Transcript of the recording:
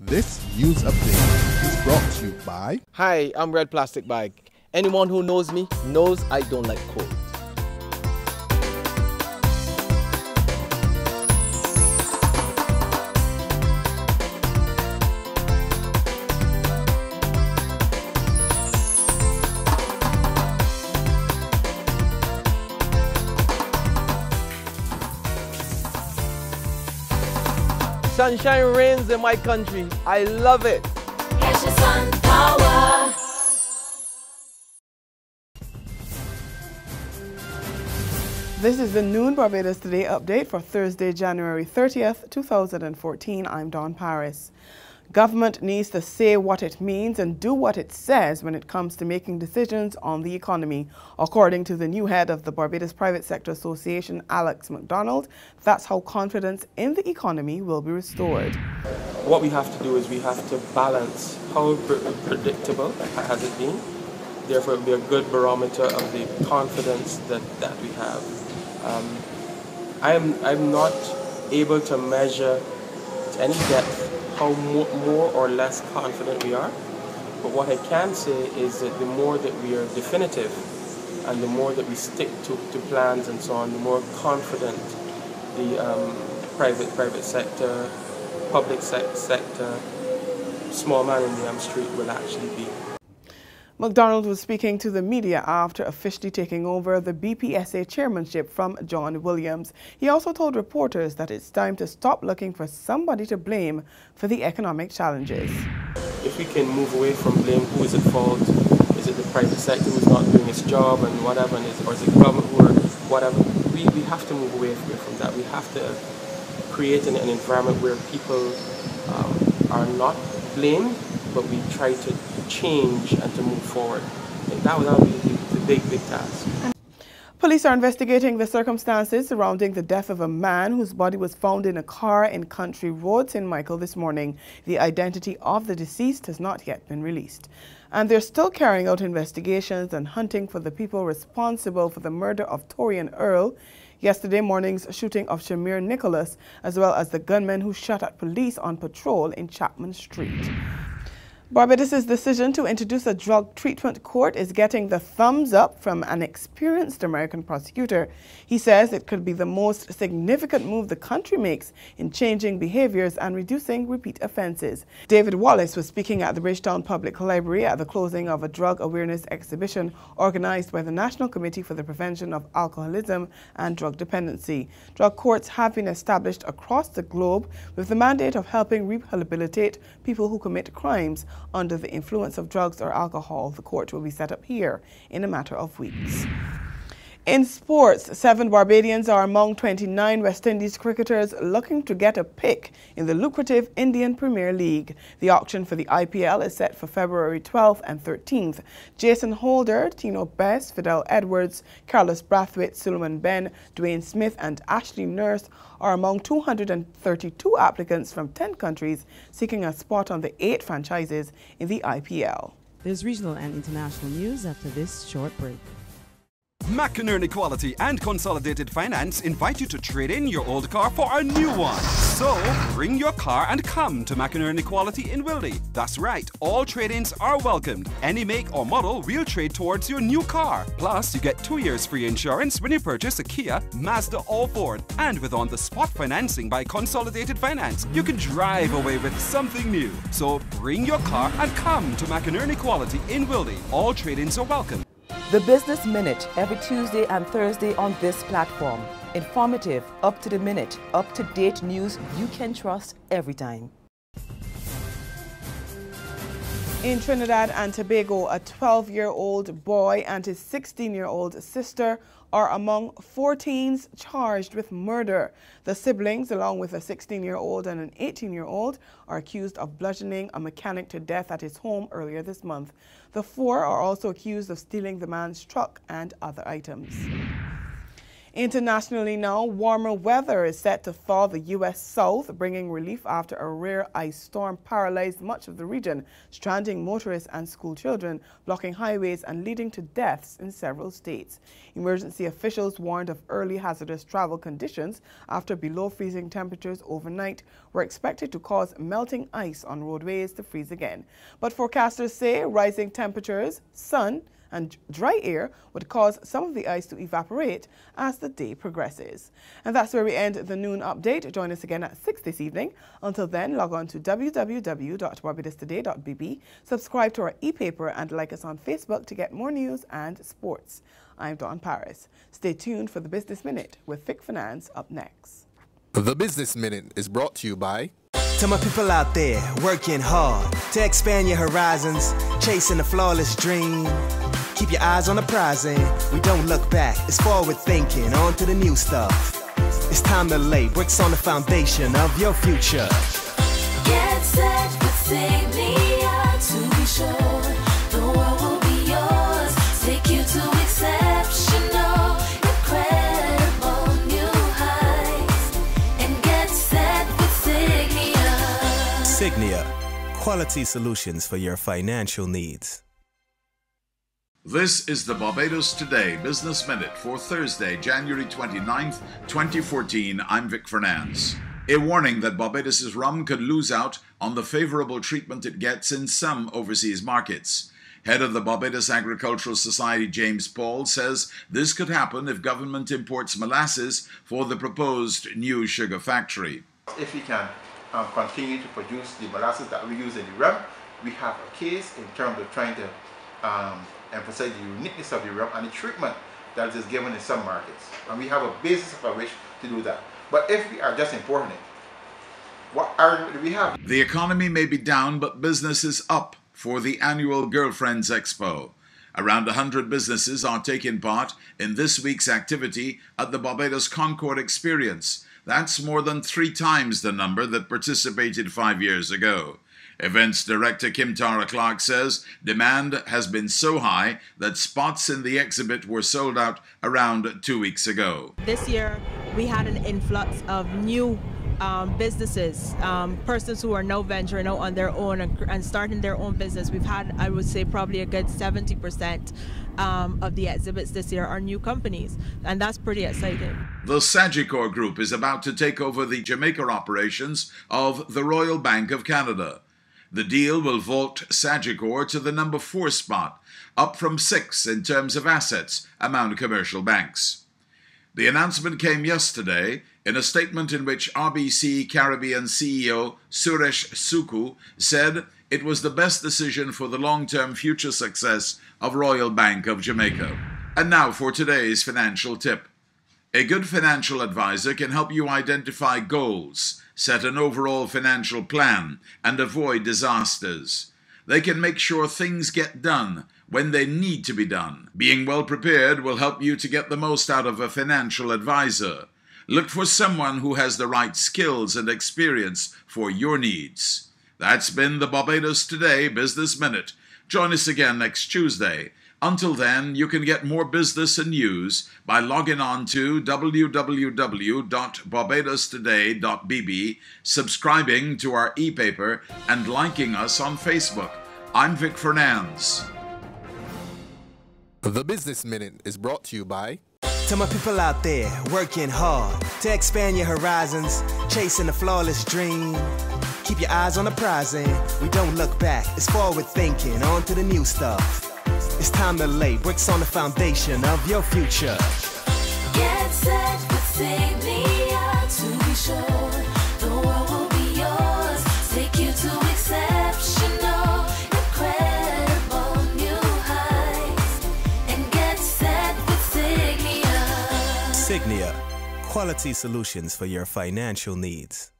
This news update is brought to you by... Hi, I'm Red Plastic Bag. Anyone who knows me knows I don't like cold. Sunshine reigns in my country. I love it. Catch the sun power. This is the Noon Barbados Today update for Thursday, January 30th, 2014. I'm Dawn Paris. Government needs to say what it means and do what it says when it comes to making decisions on the economy. According to the new head of the Barbados Private Sector Association, Alex MacDonald, that's how confidence in the economy will be restored. What we have to do is we have to balance how predictable has it been. Therefore, it will be a good barometer of the confidence that we have. I'm not able to measure to any depth how more or less confident we are, but what I can say is that the more that we are definitive and the more that we stick to plans and so on, the more confident the private sector, public sector, small man in the street will actually be. MacDonald was speaking to the media after officially taking over the BPSA chairmanship from John Williams. He also told reporters that it's time to stop looking for somebody to blame for the economic challenges. If we can move away from blame, who is at fault? Is it the private sector who's not doing its job and whatever, or is it government who are whatever? We have to move away from that. We have to create an environment where people are not blamed, but we try to change and to move forward. And that will be the big task. Police are investigating the circumstances surrounding the death of a man whose body was found in a car in Country Road, St. Michael, this morning. The identity of the deceased has not yet been released. And they're still carrying out investigations and hunting for the people responsible for the murder of Torian Earl, yesterday morning's shooting of Shamir Nicholas, as well as the gunman who shot at police on patrol in Chapman Street. Barbados' decision to introduce a drug treatment court is getting the thumbs up from an experienced American prosecutor. He says it could be the most significant move the country makes in changing behaviors and reducing repeat offenses. David Wallace was speaking at the Bridgetown Public Library at the closing of a drug awareness exhibition organized by the National Committee for the Prevention of Alcoholism and Drug Dependency. Drug courts have been established across the globe with the mandate of helping rehabilitate people who commit crimes under the influence of drugs or alcohol. The court will be set up here in a matter of weeks. In sports, 7 Barbadians are among 29 West Indies cricketers looking to get a pick in the lucrative Indian Premier League. The auction for the IPL is set for February 12th and 13th. Jason Holder, Tino Best, Fidel Edwards, Carlos Brathwaite, Suleiman Ben, Dwayne Smith and Ashley Nurse are among 232 applicants from 10 countries seeking a spot on the 8 franchises in the IPL. There's regional and international news after this short break. McInerney Quality and Consolidated Finance invite you to trade in your old car for a new one. So, bring your car and come to McInerney Quality in Wildy. That's right, all trade-ins are welcomed. Any make or model we'll trade towards your new car. Plus, you get 2 years free insurance when you purchase a Kia, Mazda or Ford. And with on-the-spot financing by Consolidated Finance, you can drive away with something new. So, bring your car and come to McInerney Quality in Wildy. All trade-ins are welcome. The Business Minute, every Tuesday and Thursday on this platform. Informative, up-to-the-minute, up-to-date news you can trust every time. In Trinidad and Tobago, a 12-year-old boy and his 16-year-old sister are among 14s charged with murder. The siblings, along with a 16-year-old and an 18-year-old, are accused of bludgeoning a mechanic to death at his home earlier this month. The 4 are also accused of stealing the man's truck and other items. Internationally now, warmer weather is set to thaw the U.S. South, bringing relief after a rare ice storm paralyzed much of the region, stranding motorists and school children, blocking highways and leading to deaths in several states. Emergency officials warned of early hazardous travel conditions after below-freezing temperatures overnight were expected to cause melting ice on roadways to freeze again. But forecasters say rising temperatures, sun, and dry air would cause some of the ice to evaporate as the day progresses. And that's where we end the noon update. Join us again at 6 this evening. Until then, log on to www.barbadostoday.bb, subscribe to our e-paper and like us on Facebook to get more news and sports. I'm Dawn Paris. Stay tuned for the Business Minute with Vic Finance up next. The Business Minute is brought to you by... To my people out there working hard to expand your horizons, chasing a flawless dream. Keep your eyes on the prize and we don't look back. It's forward thinking, on to the new stuff. It's time to lay bricks on the foundation of your future. Get set with Signia to be sure the world will be yours. Take you to exceptional, incredible new heights. And get set with Signia. Signia, quality solutions for your financial needs. This is the Barbados Today Business Minute for Thursday, January 29th, 2014. I'm Vic Fernandes. A warning that Barbados's rum could lose out on the favorable treatment it gets in some overseas markets. Head of the Barbados Agricultural Society, James Paul, says this could happen if government imports molasses for the proposed new sugar factory. If we can continue to produce the molasses that we use in the rum, we have a case in terms of trying to emphasize the uniqueness of the rum and the treatment that is given in some markets. And we have a basis of which to do that. But if we are just importing it, what argument do we have? The economy may be down, but business is up for the annual Girlfriends Expo. Around 100 businesses are taking part in this week's activity at the Barbados Concord Experience. That's more than 3 times the number that participated 5 years ago. Events Director Kim Tara Clark says demand has been so high that spots in the exhibit were sold out around 2 weeks ago. This year we had an influx of new businesses, persons who are now venturing out on their own and starting their own business. We've had, I would say, probably a good 70% of the exhibits this year are new companies, and that's pretty exciting. The Sagicor Group is about to take over the Jamaica operations of the Royal Bank of Canada. The deal will vault Sagicor to the number 4 spot, up from 6 in terms of assets among commercial banks. The announcement came yesterday in a statement in which RBC Caribbean CEO Suresh Suku said it was the best decision for the long-term future success of Royal Bank of Jamaica. And now for today's financial tip. A good financial advisor can help you identify goals, set an overall financial plan, and avoid disasters. They can make sure things get done when they need to be done. Being well prepared will help you to get the most out of a financial advisor. Look for someone who has the right skills and experience for your needs. That's been the Barbados Today Business Minute. Join us again next Tuesday. Until then, you can get more business and news by logging on to www.barbadostoday.bb, subscribing to our e-paper, and liking us on Facebook. I'm Vic Fernandes. The Business Minute is brought to you by... To my people out there working hard to expand your horizons, chasing a flawless dream. Keep your eyes on the prize and we don't look back. It's forward thinking, on to the new stuff. It's time to lay bricks on the foundation of your future. Get set with Signia to be sure the world will be yours. Take you to exceptional, incredible new heights. And get set with Signia. Signia, quality solutions for your financial needs.